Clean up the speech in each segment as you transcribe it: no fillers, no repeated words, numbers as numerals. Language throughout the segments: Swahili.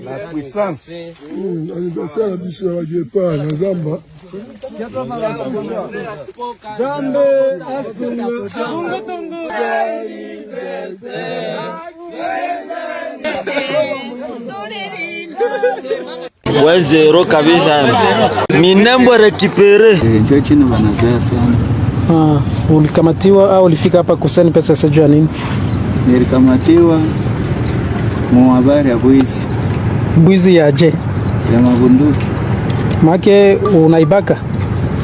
La puissance. Anniversaire biso ya Guepa na Zamba. Zambe Ouais, zéro kabisa. Minambo récupéré. Njoo chini wanazoea sana. Ulikamatiwa au ulifika hapa kusani pesa sasa nini? Nilikamatiwa mu habari ya bwizi. Bwizi ya je? Ya mabunduki. Make unaibaka?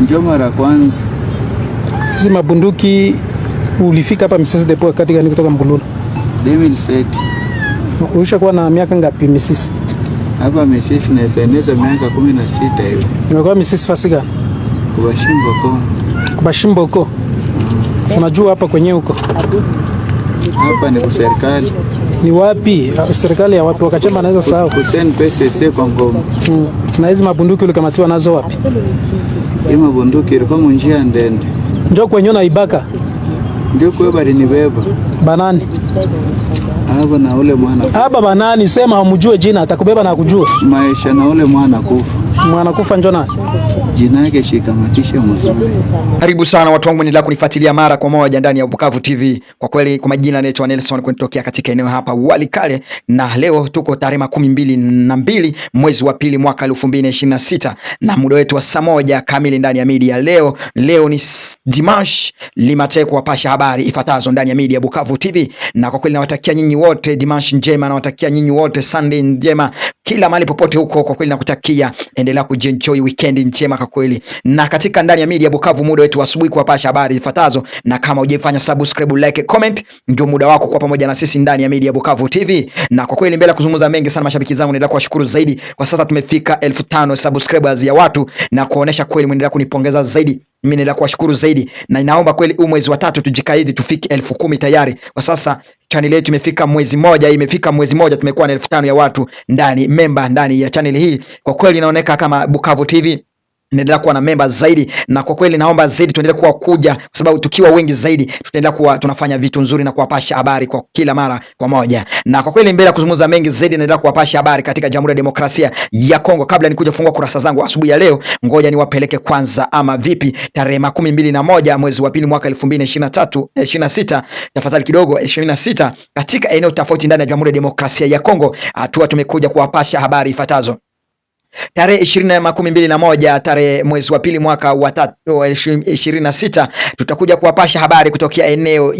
Njoo mara kwanza. Hizi mabunduki ulifika hapa Misisi Depot wakati gani kutoka Mbulula? 2007. Ulishakuwa na miaka ngapi Misisi? Hapa Misisi na seneza miaka 16 hiyo. Unakuwa Misisi fasiga? Kubashimboko. Kubashimboko. Unajua hapa kwenye huko? Hapa ni serikali. Ni wapi? Serikali ya wapi? Wakachamba naweza sawa. Kusen PCC Kongo. Na hizi mabunduki ulikamatiwa nazo wapi? Hizi mabunduki ilikuwa njia ndende. Njoo kwenye na ibaka. Ndio kwa bali ni beba. Banani? Hapa na ule mwana. Hapa banani sema hamjue jina atakubeba na kujua. Maisha na ule mwana kufa. Mwana kufa njona. Jina yake shikamatisha mzuri. Karibu sana watu wangu, endelea kunifuatilia mara kwa moja ndani ya Bukavu TV. Kwa kweli kwa majina naitwa Nelson kutokea katika eneo hapa Walikale, na leo tuko tarehe 12 mwezi wa pili mwaka 2026 na muda wetu wa saa 1 kamili ndani ya media. Leo ni Dimanche Limateko kuwapasha habari ifuatazo ndani ya media Bukavu TV, na kwa kweli nawatakia nyinyi wote Dimanche njema, nawatakia nyinyi wote Sunday njema kila mahali popote huko. Kwa kweli nakutakia endelea kuenjoy weekend njema kwa kweli. Na katika ndani ya media Bukavu muda wetu asubuhi kuwapasha habari ifuatazo, na kama hujafanya subscribe, like, comment, ndio muda wako kwa pamoja na sisi ndani ya media Bukavu TV. Na kwa kweli mbele kuzungumza mengi sana mashabiki zangu, naendelea kuwashukuru zaidi. Kwa sasa tumefika 1500 subscribers ya watu, na kuonesha kweli mwendelea kunipongeza zaidi. Mimi naendelea kuwashukuru zaidi, na ninaomba kweli mwezi wa 3 tujikaidi tufike 10,000 tayari. Kwa sasa channel yetu imefika mwezi moja tumekuwa na 1500 ya watu member ndani ya channel hii. Kwa kweli inaoneka kama Bukavu TV naendelea kuwa na member zaidi, na kwa kweli naomba zaidi tuendelee kuwa kuja, kwa sababu tukiwa wengi zaidi tutaendelea kuwa tunafanya vitu nzuri na kuwapasha habari kwa kila mara kwa moja. Na kwa kweli mbele kuzungumza mengi zaidi, naendelea kuwapasha habari katika Jamhuri ya Demokrasia ya Kongo. Kabla nikuja kufungua kurasa zangu asubuhi ya leo, ngoja niwapeleke kwanza ama vipi tarehe 21 mwezi wa pili mwaka 2026 tafadhali kidogo 26 katika eneo tofauti ndani ya Jamhuri ya Demokrasia ya Kongo. Hatua tumekuja kuwapasha habari ifuatazo. Tarehe 21 tarehe mwezi wa pili mwaka wa 2026 tutakuja kuwapasha habari kutokea eneo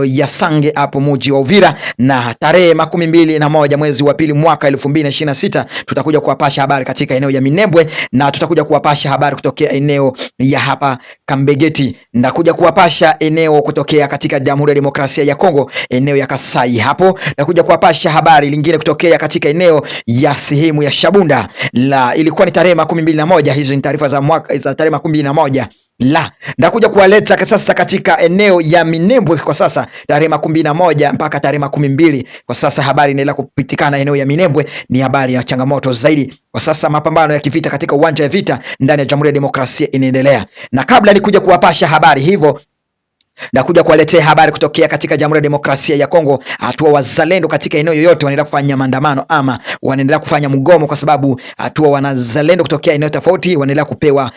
ya Sange hapo mji wa Uvira. Na tarehe 21 mwezi wa pili mwaka 2026 tutakuja kuwapasha habari katika eneo ya Minembwe, na tutakuja kuwapasha habari kutokea eneo ya hapa Kambegeti, na kuja kuwapasha eneo kutokea katika Jamhuri ya Demokrasia ya Kongo eneo ya Kasai hapo, na kuja kuwapasha habari lingine kutokea katika eneo ya sehemu ya Shabunda. Ilikuwa ni tarehe 21. Hizo ni taarifa za mwaka za tarehe 21. Ndakuja kuwaleta sasa katika eneo ya Minembwe kwa sasa tarehe 21 mpaka tarehe 12. Kwa sasa habari inaendelea kupitikana eneo ya Minembwe, ni habari ya changamoto zaidi. Kwa sasa mapambano ya kivita katika uwanja wa vita ndani ya Jamhuri ya Demokrasia inaendelea. Na kabla nikuja kuwapasha habari hivyo, na kuja kuwaletea habari kutokea katika Jamhuri ya Demokrasia ya Kongo. Hatua wazalendo katika eneo yoyote wanaendelea kufanya maandamano ama wanaendelea kufanya mgomo, kwa sababu hatua wanazalendo kutokea eneo tofauti wanaendelea kupewa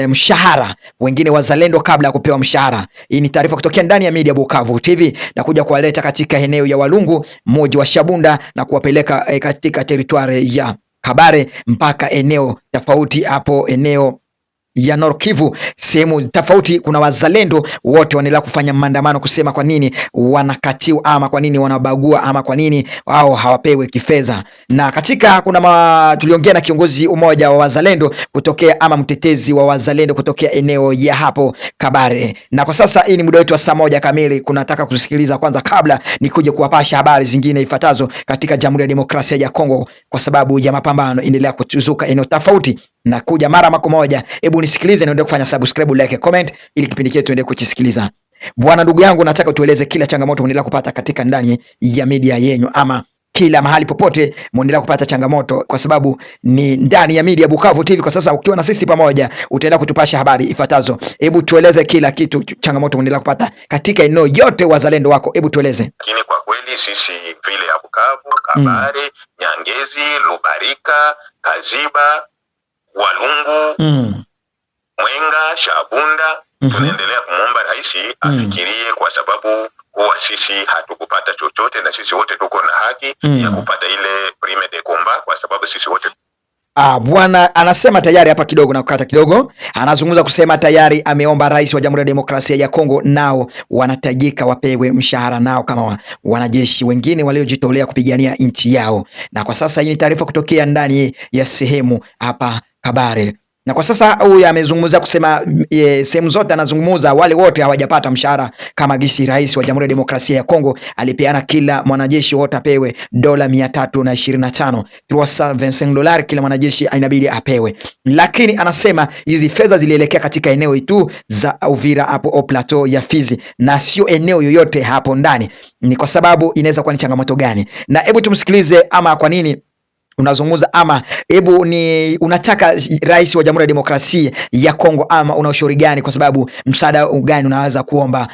mshahara, wengine wazalendo kabla ya kupewa mshahara. Hii ni taarifa kutokea ndani ya media Bukavu TV, na kuja kuwaleta katika eneo ya Walungu mji wa Shabunda, na kuwapeleka katika teritwari ya Kabare mpaka eneo tofauti hapo eneo ya Nord Kivu, sehemu tofauti. Kuna wazalendo wote wanaendelea kufanya maandamano kusema kwa nini wanakatiwa ama kwa nini wanabagua ama kwa nini wao hawapewi kifedha. Na katika tuliongea na kiongozi umoja wa wazalendo kutokea ama mtetezi wa wazalendo kutokea eneo ya hapo Kabare. Na kwa sasa hii ni muda wetu wa saa 1 kamili. Kunataka kusikiliza kwanza kabla nikuje kuwapasha habari zingine ifuatazo katika Jamhuri ya Demokrasia ya Kongo, kwa sababu ya mapambano endelea kuzuka eneo tofauti. Na kuja mara moja. Hebu nisikilize, naendelea kufanya subscribe, like, comment ili kipindi chetu tuendelee kukisikiliza. Bwana ndugu yangu, nataka tueleze kila changamoto mnaendelea kupata katika ndani ya media yenu, ama kila mahali popote mnaendelea kupata changamoto, kwa sababu ni ndani ya media Bukavu TV. Kwa sasa ukiwa na sisi pamoja, utaenda kutupasha habari ifuatazo. Hebu tueleze kila kitu, changamoto mnaendelea kupata katika eneo yote, wazalendo wako, hebu tueleze. Lakini kwa kweli sisi vile ya Bukavu, Kabare, Nyangezi, Lubarika, Kaziba, Walungu, Mwenga, Shabunda, tunaendelea kumwomba rais afikirie, kwa sababu huwa sisi hatukupata chochote, na sisi wote tuko na haki ya kupata ile prime de combat, kwa sababu sisi wote Bwana anasema tayari hapa kidogo na kukata kidogo, anazungumza kusema tayari ameomba rais wa Jamhuri ya Demokrasia ya Kongo nao wanatajika wapewe mshahara nao kama wanajeshi wengine waliojitolea kupigania nchi yao. Na kwa sasa hii ni taarifa kutokea ndani ya sehemu hapa Kabare. Na kwa sasa huyu amezungumza kusema sehemu zote anazungumza wale wote hawajapata mshahara, kama gisi rais wa Jamhuri ya Demokrasia ya Kongo alipeana kila mwanajeshi wote apewe dola 325 $325 kila mwanajeshi inabidi apewe. Lakini anasema hizi fedha zilielekea katika eneo itu za Uvira hapo au plateau ya Fizi, na sio eneo yoyote hapo ndani. Ni kwa sababu inaweza kuwa ni changamoto gani? Na hebu tumsikilize, ama kwa nini unazungumza, ama hebu ni unataka rais wa Jamhuri ya Demokrasia ya Kongo, ama una ushauri gani, kwa sababu msaada gani unaweza kuomba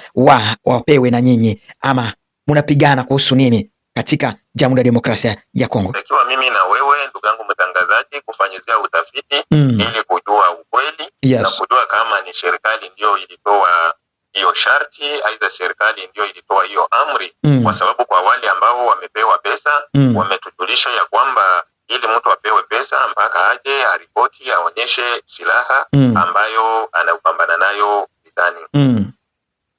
wapewe na nyinyi, ama mnapigana kuhusu nini katika Jamhuri ya Demokrasia ya Kongo? Ikiwa mimi na wewe ndugu yangu mtangazaji kufanyizia utafiti ili kujua ukweli na kujua kama ni serikali ndio ilitoa hiyo sharti, aidha serikali ndio ilitoa hiyo amri, kwa sababu kwa wale ambao wamepewa pesa wametujulisha ya kwamba ili mtu apewe pesa mpaka aje aripoti, aonyeshe silaha ambayo anapambana nayo vitani.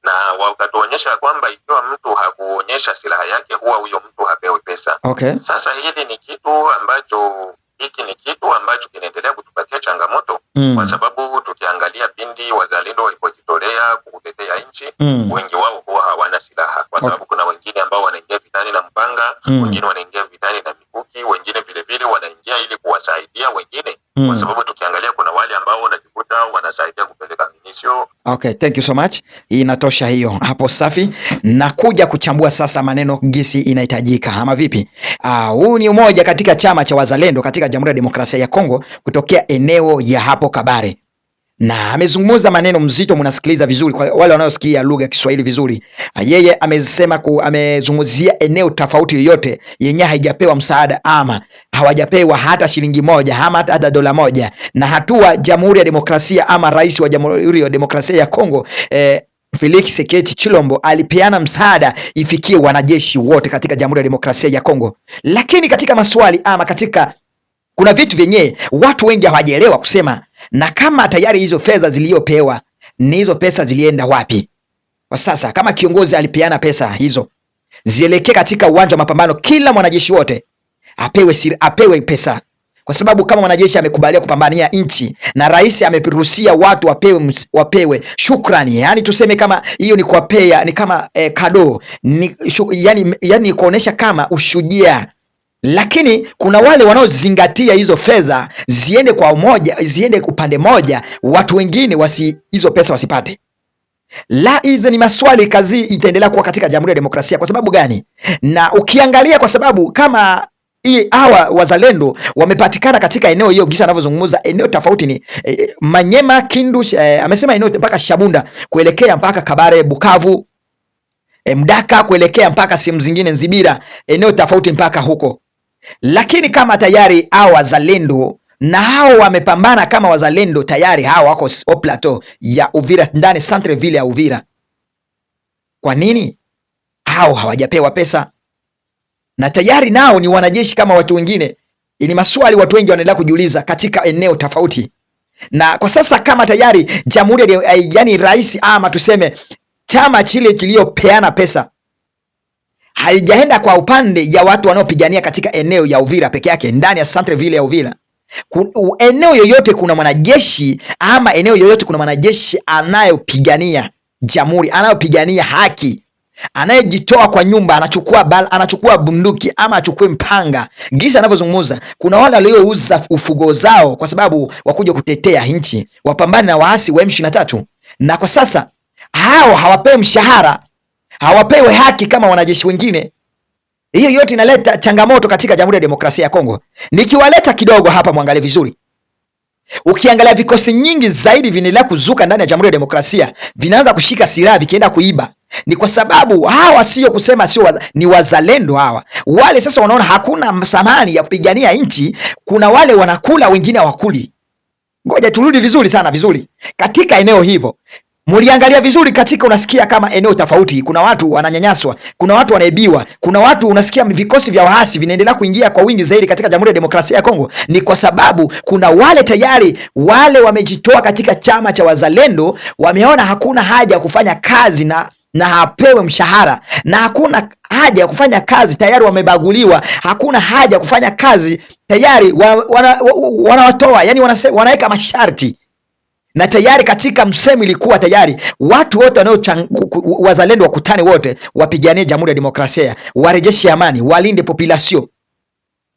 Na wakatuonyesha kwamba ikiwa mtu hakuonyesha silaha yake, huwa huyo mtu hapewi pesa. Sasa hili ni kitu ambacho kinaendelea kutupatia changamoto, kwa sababu tukiangalia pindi wazalendo walipojitolea kutetea nchi, wengi wao huwa hawana silaha, kwa sababu kuna wengine ambao wanaingia vitani na mpanga, wengine wanaingia vitani na mikuki, wengine vile vile wanaingia ili kuwasaidia wengine, kwa sababu tukiangalia kuna wale ambao wanajikuta wanasaidia kupeleka minisho. Thank you so much. Inatosha hiyo hapo, safi. Na kuja kuchambua sasa maneno gisi inahitajika ama vipi? Huu ni umoja katika chama cha wazalendo katika Jamhuri ya Demokrasia ya Kongo kutokea eneo ya hapo Kabare, na amezungumza maneno mzito, mnasikiliza vizuri kwa wale wanaosikia lugha ya Kiswahili vizuri. Yeye amesema amezungumzia eneo tofauti yoyote yenye haijapewa msaada ama hawajapewa hata shilingi moja ama hata dola moja, na hatua Jamhuri ya Demokrasia ama rais wa Jamhuri ya Demokrasia ya Kongo Felix Tshisekedi Tshilombo alipeana msaada ifikie wanajeshi wote katika Jamhuri ya Demokrasia ya Kongo. Lakini katika maswali ama katika kuna vitu vyenye watu wengi hawajaelewa kusema, na kama tayari hizo fedha ziliyopewa ni hizo pesa zilienda wapi? Kwa sasa kama kiongozi alipeana pesa hizo zielekee katika uwanja wa mapambano, kila mwanajeshi wote apewe pesa, kwa sababu kama mwanajeshi amekubalia kupambania nchi na rais ameruhusia watu wapewe shukrani, yani tuseme kama hiyo ni kuwapea, ni kama kado, yani kuonesha kama ushujaa. Lakini kuna wale wanaozingatia hizo fedha ziende kwa umoja, ziende upande moja, watu wengine hizo pesa wasipate. Hizo ni maswali, kazi itaendelea kuwa katika Jamhuri ya Demokrasia. Kwa sababu gani? Na ukiangalia kwa sababu kama hawa wazalendo wamepatikana katika eneo hiyo, gisa anavyozungumza eneo tofauti ni Manyema, Kindu, amesema eneo mpaka Shabunda kuelekea mpaka Kabare, Bukavu, Mdaka kuelekea mpaka sehemu zingine Nzibira, eneo tofauti mpaka huko. Lakini kama tayari hao wazalendo na hao wamepambana kama wazalendo tayari, hao wako plateau ya Uvira, ndani centre ville ya Uvira, kwa nini hao hawajapewa pesa? Na tayari nao ni wanajeshi kama watu wengine. Ni maswali watu wengi wanaendelea kujiuliza katika eneo tofauti. Na kwa sasa kama tayari jamhuri yani rais ama tuseme chama chile kiliopeana pesa haijaenda kwa upande ya watu wanaopigania katika eneo ya Uvira peke yake, ndani ya centre ville ya Uvira, eneo yoyote kuna mwanajeshi ama eneo yoyote kuna mwanajeshi anayopigania jamhuri, anayopigania haki, anayejitoa kwa nyumba, anachukua bunduki ama achukue mpanga. Gisa anavyozungumza, kuna wale waliouza ufugo zao kwa sababu wakuja kutetea nchi, wapambane na waasi wa M23. Na kwa sasa hao hawapewi mshahara, hawapewi haki kama wanajeshi wengine. Hiyo yote inaleta changamoto katika Jamhuri ya Demokrasia ya Kongo. Nikiwaleta kidogo hapa, mwangalie vizuri. Ukiangalia vikosi nyingi zaidi vinaendelea kuzuka ndani ya Jamhuri ya Demokrasia, vinaanza kushika silaha vikienda kuiba. Ni kwa sababu hawa sio kusema sio ni wazalendo hawa. Wale sasa wanaona hakuna msamani ya kupigania nchi, kuna wale wanakula wengine hawakuli. Ngoja turudi vizuri sana vizuri. Katika eneo hivyo, muliangalia vizuri katika, unasikia kama eneo tofauti, kuna watu wananyanyaswa, kuna watu wanaibiwa, kuna watu unasikia vikosi vya waasi vinaendelea kuingia kwa wingi zaidi katika Jamhuri ya Demokrasia ya Kongo. Ni kwa sababu kuna wale tayari wale wamejitoa katika chama cha wazalendo, wameona hakuna haja ya kufanya kazi na hapewe mshahara, na hakuna haja ya kufanya kazi, tayari wamebaguliwa, hakuna haja ya kufanya kazi, tayari wanawatoa, yani wanaweka masharti. Na tayari katika msemo ilikuwa tayari watu wote wazalendo wakutane wote, wapiganie Jamhuri ya Demokrasia, warejeshe amani, walinde population.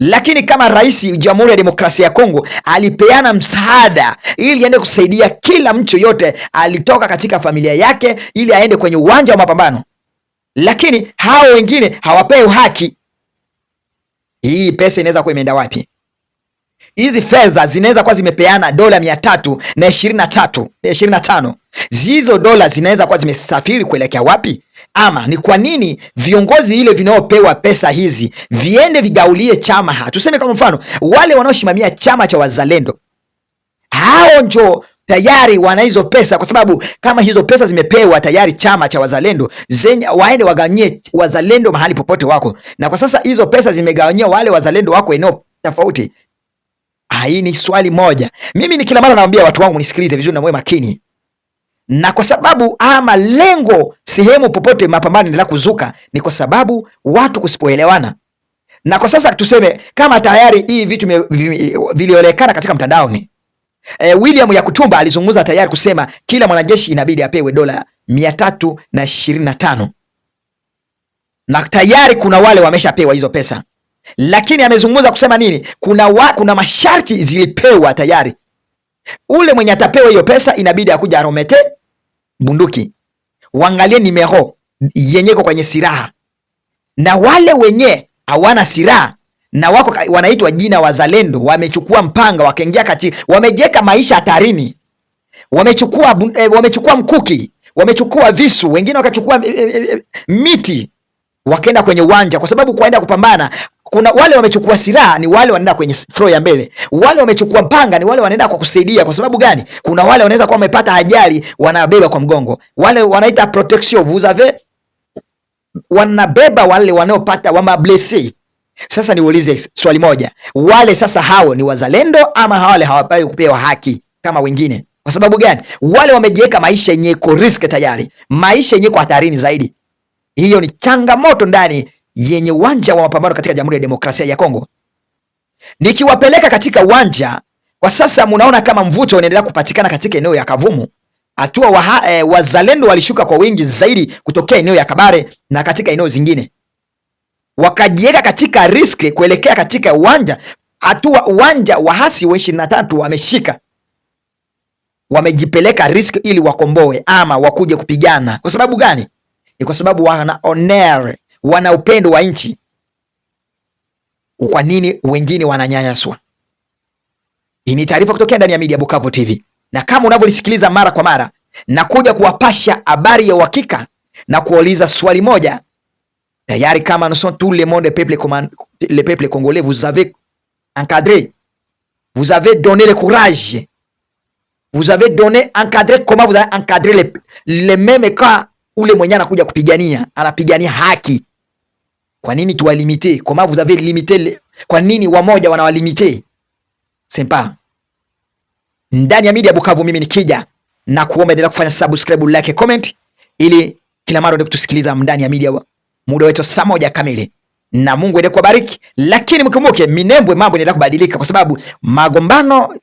Lakini kama rais Jamhuri ya Demokrasia ya Kongo alipeana msaada ili aende kusaidia kila mtu yote, alitoka katika familia yake ili aende kwenye uwanja wa mapambano. Lakini hao wengine hawapewi haki. Hii pesa inaweza kuwa imeenda wapi? Hizi fedha zinaweza kuwa zimepeana dola 325. Hizo dola zinaweza kuwa zimesafiri kuelekea wapi? Ama ni kwa nini viongozi ile vinaopewa pesa hizi viende vigaulie chama? Tuseme kama mfano wale wanaosimamia chama cha wazalendo, hao njo tayari wana hizo pesa, kwa sababu kama hizo pesa zimepewa tayari chama cha wazalendo, waende wagawanyie wazalendo mahali popote wako. Na kwa sasa hizo pesa zimegawanyia wale wazalendo wako eneo tofauti. Hii ni swali moja. Mimi ni kila mara naambia watu wangu nisikilize vizuri na mwe makini. Na kwa sababu ama lengo sehemu popote mapambano yanaendelea kuzuka ni kwa sababu watu kusipoelewana. Na kwa sasa tuseme kama tayari hii vitu vilionekana katika mtandaoni. William Yakutumba alizungumza tayari kusema kila mwanajeshi inabidi apewe dola 325. Na tayari kuna wale wameshapewa hizo pesa. Lakini amezungumza kusema nini? Kuna masharti zilipewa tayari. Ule mwenye atapewa hiyo pesa inabidi akuja aromete bunduki, waangalie nimero yenyeko kwenye silaha, na wale wenye hawana silaha na wako wanaitwa jina wazalendo, wamechukua mpanga wakaingia wamejeka maisha hatarini, wamechukua mkuki, wamechukua visu, wengine wakachukua miti wakaenda kwenye uwanja, kwa sababu kwaenda kupambana. Kuna wale wamechukua silaha ni wale wanaenda kwenye floor ya mbele, wale wamechukua mpanga ni wale wanaenda kwa kusaidia. Kwa sababu gani? Kuna wale wanaweza kuwa wamepata ajali, wanabeba kwa mgongo, wale wanaita protection, vous avez, wanabeba wale wanaopata wamablesi. Sasa niulize swali moja, wale sasa hao ni wazalendo ama wale hawapai kupewa haki kama wengine? Kwa sababu gani? Wale wamejiweka maisha yenye ko risk tayari, maisha yenye ko hatarini zaidi. Hiyo ni changamoto ndani yenye uwanja wa mapambano katika Jamhuri ya Demokrasia ya Kongo. Nikiwapeleka katika uwanja kwa sasa, mnaona kama mvuto unaendelea kupatikana katika eneo ya Kavumu. Hatua wazalendo walishuka kwa wingi zaidi kutokea eneo ya Kabare na katika eneo zingine, wakajiweka katika risk kuelekea katika uwanja. Hatua uwanja waasi wa 23 wameshika, wamejipeleka risk ili wakomboe ama wakuje kupigana. Kwa sababu gani? Ni kwa sababu wana honor, wana upendo wa nchi. Kwa nini wengine wananyanyaswa? Hii ni taarifa kutokea ndani ya Media Bukavu TV, na kama unavyolisikiliza mara kwa mara, na kuja kuwapasha habari ya uhakika na kuuliza swali moja tayari, kama nous sommes tout le monde le peuple congolais, vous avez encadré, vous avez donné le courage, vous avez donné encadré. Comment vous avez encadré le même cas ule mwenye anakuja kupigania, anapigania haki? Kwa nini tuwalimite? Comment vous avez limité? Kwa nini wamoja wanawalimite? Sempa. Ndani ya Media Bukavu, mimi nikija na kuomba endelea kufanya subscribe, like, comment ili kila mara ndio kutusikiliza ndani ya media muda wetu saa 1 kamili, na Mungu endelee kubariki. Lakini mkumbuke Minembwe mambo yanaendelea kubadilika, kwa sababu magombano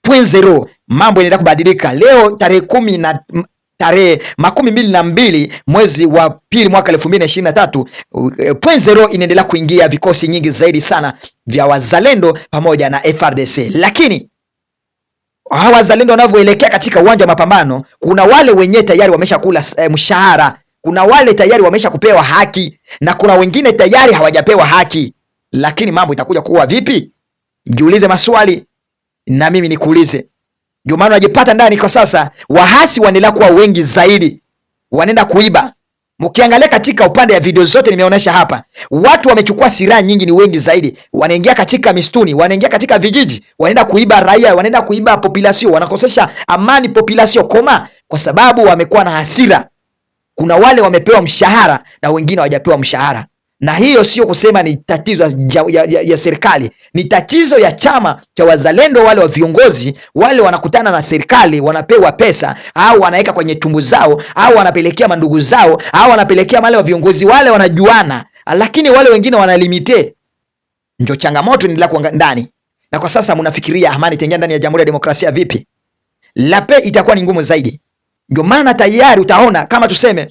0.0 mambo yanaendelea kubadilika. Leo tarehe 22 mwezi wa pili mwaka 2023, 0.0 inaendelea kuingia vikosi nyingi zaidi sana vya wazalendo pamoja na FRDC. Lakini hawa wazalendo wanavyoelekea katika uwanja wa mapambano, kuna wale wenye tayari wameshakula mshahara, kuna wale tayari wamesha kupewa haki, na kuna wengine tayari hawajapewa haki. Lakini mambo itakuja kuwa vipi? Jiulize maswali na mimi nikuulize. Ndio maana unajipata ndani kwa sasa wahasi wanaendelea kuwa wengi zaidi, wanaenda kuiba. Mkiangalia katika upande ya video zote nimeonyesha hapa, watu wamechukua silaha nyingi, ni wengi zaidi. Wanaingia katika mistuni, wanaingia katika vijiji, wanaenda kuiba raia, wanaenda kuiba population, wanakosesha amani population koma, kwa sababu wamekuwa na hasira. Kuna wale wamepewa mshahara na wengine hawajapewa mshahara. Na hiyo sio kusema ni tatizo ya serikali, ni tatizo ya chama cha wazalendo. Wale wa viongozi wale wanakutana na serikali, wanapewa pesa au wanaweka kwenye tumbu zao au wanapelekea mandugu zao au wanapelekea wale wa viongozi wale, wanajuana, lakini wale wengine wanalimite. Ndio changamoto ni la kwa ndani. Na kwa sasa mnafikiria amani itaingia ndani ya Jamhuri ya Demokrasia vipi? Lape itakuwa ni ngumu zaidi. Ndio maana tayari utaona kama tuseme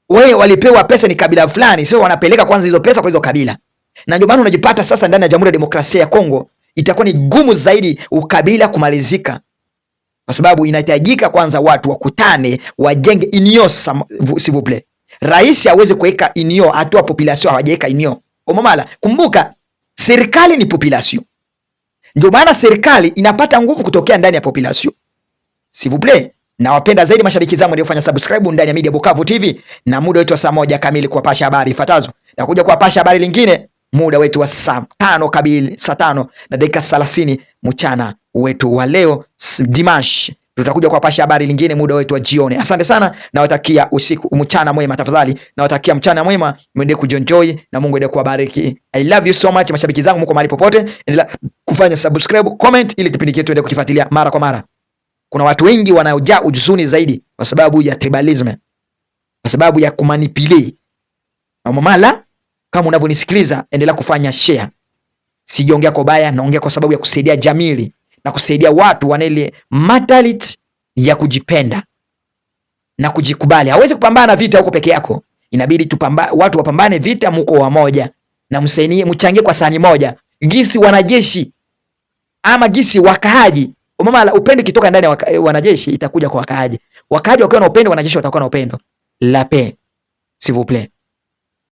wewe walipewa pesa ni kabila fulani, sio wanapeleka kwanza hizo pesa kwa hizo kabila. Na ndio maana unajipata sasa ndani ya Jamhuri ya Demokrasia ya Kongo itakuwa ni gumu zaidi ukabila kumalizika, kwa sababu inahitajika kwanza watu wakutane, wajenge union, s'il vous plaît. Rais aweze kuweka union, atoa population hawajaweka union. Omamala, kumbuka serikali ni population. Ndio maana serikali inapata nguvu kutokea ndani ya population. S'il vous plaît. Na wapenda zaidi mashabiki zangu ndio fanya subscribe ndani ya Media Bukavu TV, na muda wetu wa saa 1 kamili kuwapasha habari ifuatazo. Na kuja kuwapasha habari lingine muda wetu wa saa 5 kamili, saa 5 na dakika 30 mchana wetu wa leo Dimanche. Tutakuja kuwapasha habari lingine muda wetu wa jioni. Asante sana, na watakia usiku mchana mwema tafadhali. Na watakia mchana mwema, muendelee kuenjoy na Mungu endelee kuwabariki. I love you so much mashabiki zangu, mko mahali popote. Endelea kufanya subscribe, comment ili kipindi chetu endelee kukifuatilia mara kwa mara. Kuna watu wengi wanaojaa ujuzuni zaidi kwa sababu ya tribalism, kwa sababu ya kumanipulate. Mamala, kama unavyonisikiliza endelea kufanya share. Sijiongea kwa baya, naongea kwa sababu ya kusaidia jamii na kusaidia watu wanele mentality ya kujipenda na kujikubali. Hawezi kupambana vita huko peke yako. Inabidi watu wapambane vita mko wa moja na msainie, mchangie kwa sahani moja. Gisi wanajeshi ama gisi wakaaji. Umamala, upendo kitoka ndani ya wanajeshi itakuja kwa wakaaji. Wakaaji wakiwa na upendo, wanajeshi watakuwa na upendo. La paix, s'il vous plaît.